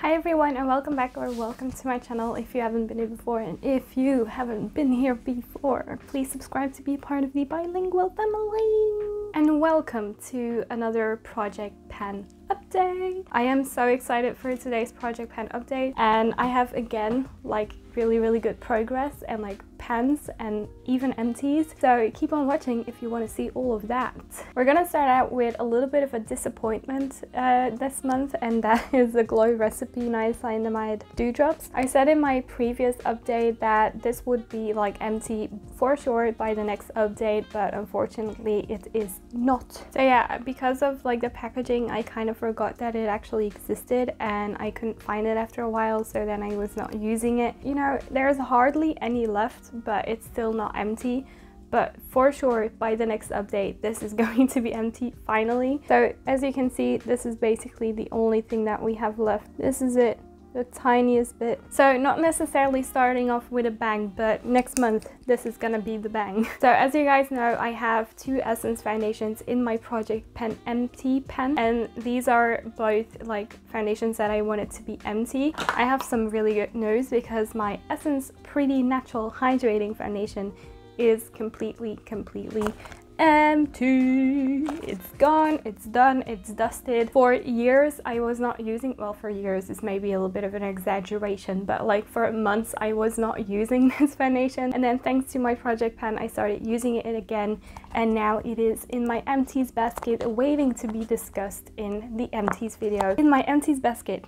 Hi everyone, and welcome back or welcome to my channel if you haven't been here before, and if you haven't been here before, please subscribe to be part of the bilingual family. And welcome to another project pan update. I am so excited for today's project pan update, and I have again really good progress and pans and even empties, so keep on watching if you want to see all of that. We're gonna start out with a little bit of a disappointment this month, and that is the Glow Recipe Niacinamide Dewdrops. I said in my previous update that this would be empty for sure by the next update, but unfortunately it is not. So yeah, because of the packaging, I kind of forgot that it actually existed and I couldn't find it after a while, so then I was not using it. You know, there's hardly any left, but it's still not empty. But for sure by the next update this is going to be empty finally. So as you can see, this is basically the only thing that we have left. This is it, the tiniest bit. So not necessarily starting off with a bang, but next month this is gonna be the bang. So as you guys know, I have two Essence foundations in my Project Pen Empty pen, and these are both foundations that I wanted to be empty. I have some really good news because my Essence Pretty Natural Hydrating Foundation is completely empty. It's gone, it's done, it's dusted. For years I was not using, well, for years is maybe a little bit of an exaggeration, but for months I was not using this foundation, and then thanks to my project pan I started using it again, and now it is in my empties basket waiting to be discussed in the empties video. In my empties basket.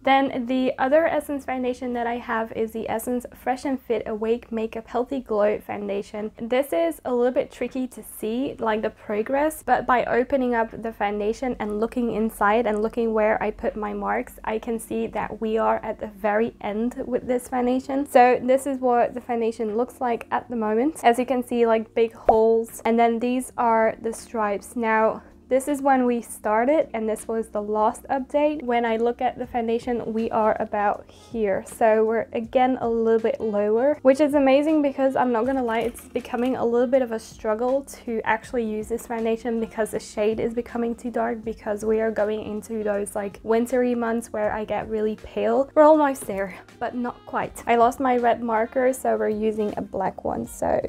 Then the other Essence foundation that I have is the Essence Fresh and Fit Awake Makeup Healthy Glow foundation. This is a little bit tricky to see the progress, but by opening up the foundation and looking inside and looking where I put my marks, I can see that we are at the very end with this foundation. So this is what the foundation looks like at the moment. As you can see, big holes, and then these are the stripes. Now this is when we started, and this was the last update. When I look at the foundation, we are about here. So we're again a little bit lower, which is amazing because I'm not gonna lie, it's becoming a little bit of a struggle to actually use this foundation because the shade is becoming too dark, because we are going into those wintry months where I get really pale. We're almost there, but not quite. I lost my red marker, so we're using a black one. So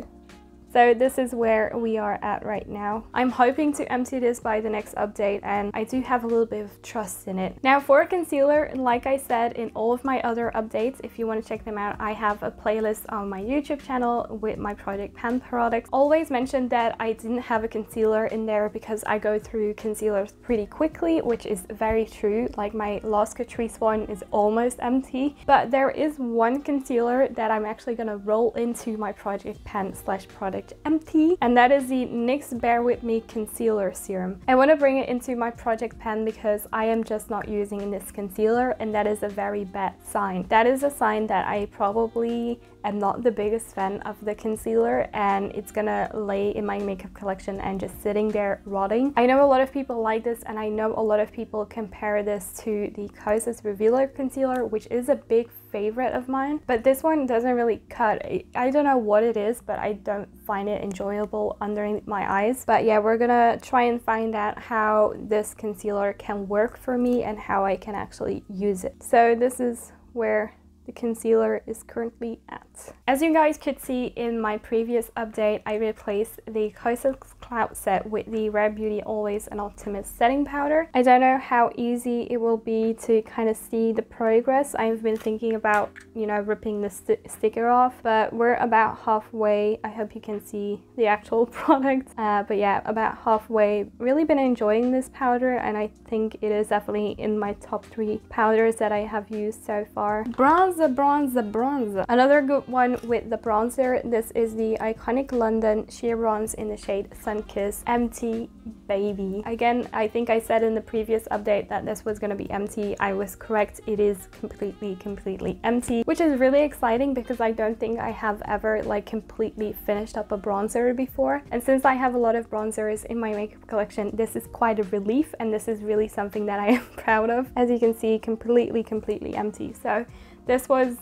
this is where we are at right now. I'm hoping to empty this by the next update, and I do have a little bit of trust in it. Now for concealer, like I said in all of my other updates, if you want to check them out, I have a playlist on my YouTube channel with my Project Pan products. Always mentioned that I didn't have a concealer in there because I go through concealers pretty quickly, which is very true. My last Catrice one is almost empty, but there is one concealer that I'm actually gonna roll into my Project Pan / Project Empty, and that is the NYX Bear With Me Concealer Serum. I want to bring it into my project pan because I am just not using this concealer, and that is a very bad sign. That is a sign that I probably am not the biggest fan of the concealer, and it's gonna lay in my makeup collection and just sitting there rotting. I know a lot of people like this, and I know a lot of people compare this to the Catrice Revealer Concealer, which is a big favorite of mine, but this one doesn't really cut. I don't know what it is, but I don't find it enjoyable underneath my eyes. But yeah, we're gonna try and find out how this concealer can work for me and how I can actually use it. So this is where the concealer is currently at. As you guys could see in my previous update, I replaced the Catrice Cloud Set with the Rare Beauty Always and Optimist setting powder. I don't know how easy it will be to kind of see the progress. I've been thinking about, ripping the sticker off, but we're about halfway. I hope you can see the actual product. But yeah, about halfway. Really been enjoying this powder, and I think it is definitely in my top 3 powders that I have used so far. Bronzer. Another good one with the bronzer. This is the Iconic London Sheer Bronze in the shade Sunkissed Empty Baby. Again, I think I said in the previous update that this was going to be empty. I was correct. It is completely empty, which is really exciting because I don't think I have ever completely finished up a bronzer before. And since I have a lot of bronzers in my makeup collection, this is quite a relief, and this is really something that I am proud of. As you can see, completely empty. So this was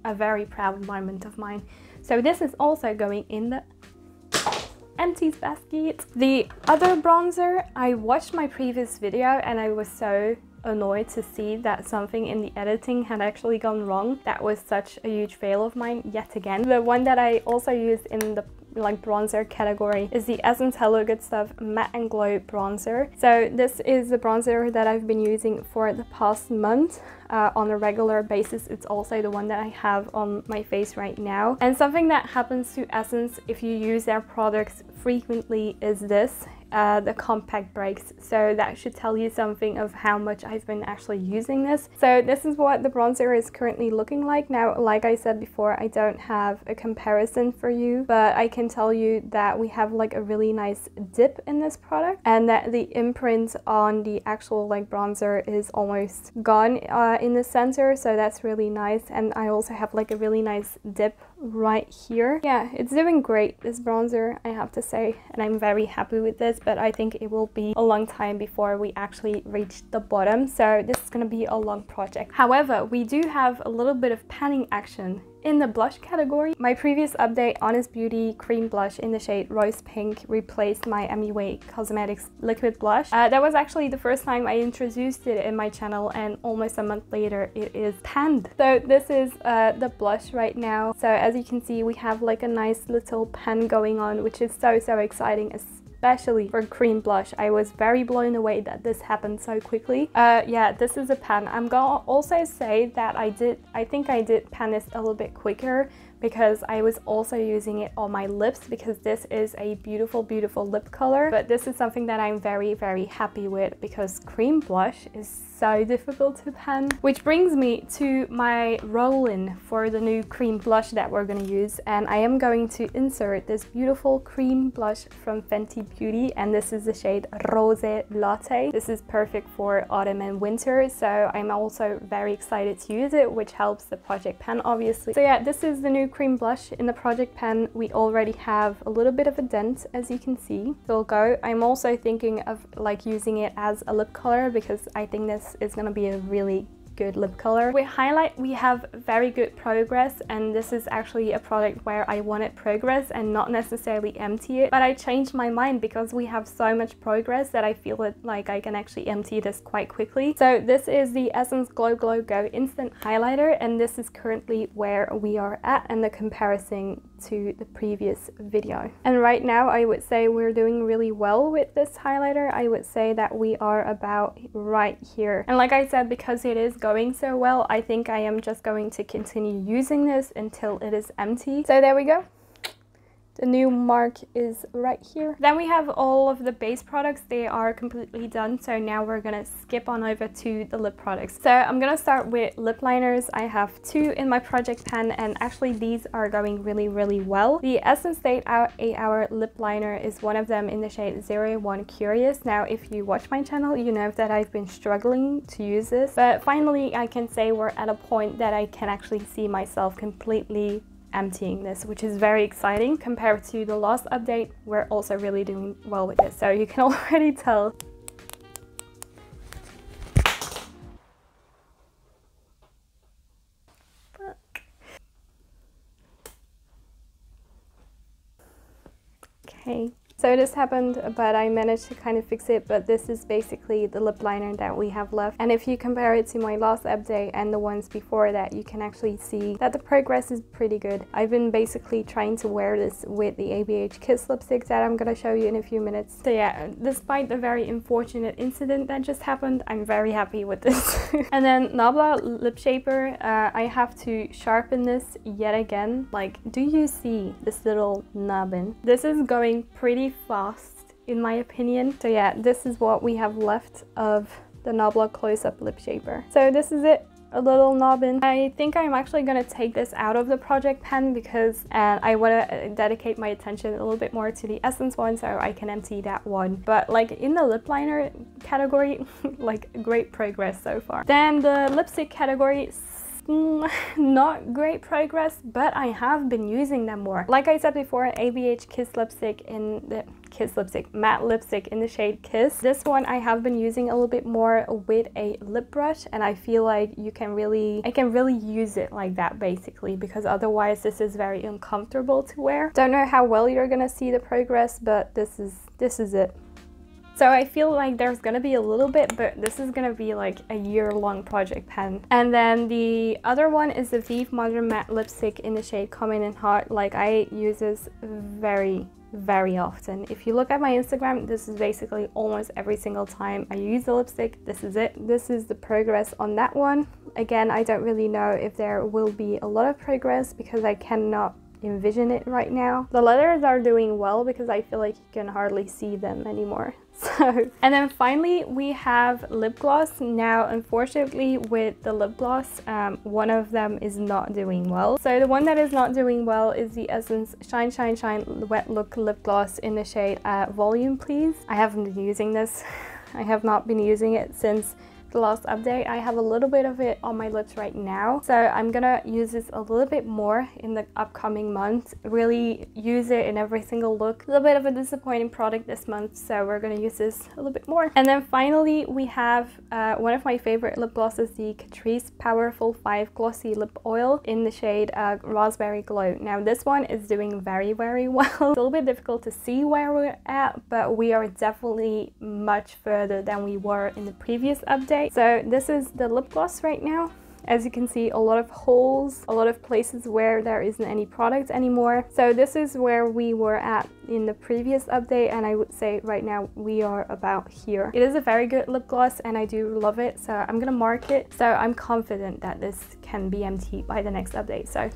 a very proud moment of mine. So this is also going in the empties basket. The other bronzer, I watched my previous video and I was so annoyed to see that something in the editing had actually gone wrong. That was such a huge fail of mine yet again. The one that I also used in the like bronzer category is the Essence Hello Good Stuff Matte and Glow bronzer. So this is the bronzer that I've been using for the past month on a regular basis. It's also the one that I have on my face right now. And something that happens to Essence if you use their products frequently is this. The compact breaks, so that should tell you something of how much I've been actually using this. So this is what the bronzer is currently looking like. Now, like I said before, I don't have a comparison for you, but I can tell you that we have like a really nice dip in this product, and that the imprint on the actual like bronzer is almost gone in the center, so that's really nice. And I also have like a really nice dip right here. Yeah, it's doing great, this bronzer, I have to say, and I'm very happy with this, but I think it will be a long time before we actually reach the bottom, so this is gonna be a long project. However, we do have a little bit of panning action in the blush category. My previous update, Honest Beauty cream blush in the shade Rose Pink, replaced my MUA Cosmetics liquid blush. That was actually the first time I introduced it in my channel, and almost a month later it is panned. So this is the blush right now. So as you can see, we have like a nice little pan going on, which is so exciting, especially for cream blush. I was very blown away that this happened so quickly. Yeah, this is a pan. I'm gonna also say that I think I did pan this a little bit quicker because I was also using it on my lips, because this is a beautiful lip color. But this is something that I'm very happy with, because cream blush is so difficult to pan. Which brings me to my roll-in for the new cream blush that we're going to use, and I am going to insert this beautiful cream blush from Fenty Beauty, and this is the shade Rose Latte. This is perfect for autumn and winter, so I'm also very excited to use it, which helps the project pan obviously. So yeah, this is the new cream blush in the project pan. We already have a little bit of a dent, as you can see. It'll go. I'm also thinking of like using it as a lip color, because I think this is going to be a really good lip color. With highlight, we have very good progress, and this is actually a product where I wanted progress and not necessarily empty it, but I changed my mind because we have so much progress that I feel it like I can actually empty this quite quickly. So this is the Essence Glow Glow Go Instant Highlighter, and this is currently where we are at in the comparison to the previous video. And right now I would say we're doing really well with this highlighter. I would say that we are about right here. And like I said, because it is going so well, I think I am just going to continue using this until it is empty. So there we go. The new mark is right here. Then we have all of the base products. They are completely done. So now we're gonna skip on over to the lip products. So I'm gonna start with lip liners. I have two in my project pan, and actually these are going really well. The Essence Day 8-Hour Lip Liner is one of them in the shade 01 Curious. Now, if you watch my channel, you know that I've been struggling to use this, but finally I can say we're at a point that I can actually see myself completely emptying this, which is very exciting. Compared to the last update, we're also really doing well with this, so you can already tell. Okay. So this happened, but I managed to kind of fix it, but this is basically the lip liner that we have left. And if you compare it to my last update and the ones before that, you can actually see that the progress is pretty good. I've been basically trying to wear this with the ABH Kiss lipstick that I'm gonna show you in a few minutes. So yeah, despite the very unfortunate incident that just happened, I'm very happy with this. And then Nabla Lip Shaper, I have to sharpen this yet again. Like, do you see this little nubbin? This is going pretty fast in my opinion. So yeah, this is what we have left of the Nabla Close-Up Lip Shaper. So this is it, a little nubbin. I think I'm actually gonna take this out of the project pen because I want to dedicate my attention a little bit more to the Essence one, so I can empty that one. But like in the lip liner category, like great progress so far. Then the lipstick category, not great progress, but I have been using them more. Like I said before, ABH Kiss lipstick in the matte lipstick in the shade Kiss. This one I have been using a little bit more with a lip brush, and I feel like I can really use it like that basically, because otherwise this is very uncomfortable to wear. Don't know how well you're gonna see the progress, but this is it. So I feel like there's gonna be a little bit, but this is gonna be like a year-long project pen. And then the other one is the Vive Modern Matte Lipstick in the shade Coming in Hot. Like, I use this very often. If you look at my Instagram, this is basically almost every single time I use the lipstick. This is it. This is the progress on that one. Again, I don't really know if there will be a lot of progress because I cannot envision it right now. The letters are doing well because I feel like you can hardly see them anymore. So, and then finally we have lip gloss. Now, unfortunately, with the lip gloss, one of them is not doing well. So the one that is not doing well is the Essence Shine Shine Shine Wet Look Lip Gloss in the shade Volume Please. I haven't been using this. I have not been using it since the last update. I have a little bit of it on my lips right now, so I'm gonna use this a little bit more in the upcoming months, really use it in every single look. A little bit of a disappointing product this month, so we're gonna use this a little bit more. And then finally we have one of my favorite lip glosses, the Catrice Powerful 5 Glossy Lip Oil in the shade Raspberry Glow. Now this one is doing very well. It's a little bit difficult to see where we're at, but we are definitely much further than we were in the previous update. So this is the lip gloss right now. As you can see, a lot of holes, a lot of places where there isn't any product anymore. So this is where we were at in the previous update, and I would say right now we are about here. It is a very good lip gloss and I do love it, so I'm gonna mark it. So I'm confident that this can be empty by the next update. So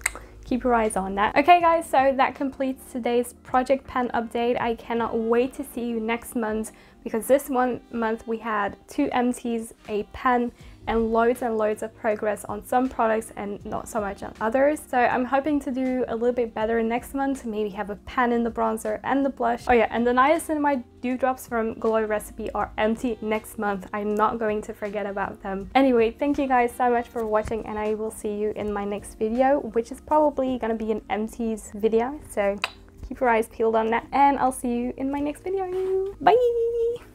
keep your eyes on that. Okay guys, so that completes today's project pen update. I cannot wait to see you next month, because this month we had 2 empties, a pen, and loads of progress on some products and not so much on others. So I'm hoping to do a little bit better next month, maybe have a pen in the bronzer and the blush. Oh yeah, and the niacinamide dewdrops from Glow Recipe are empty next month. I'm not going to forget about them. Anyway, thank you guys so much for watching, and I will see you in my next video, which is probably gonna be an empties video. So keep your eyes peeled on that, and I'll see you in my next video. Bye!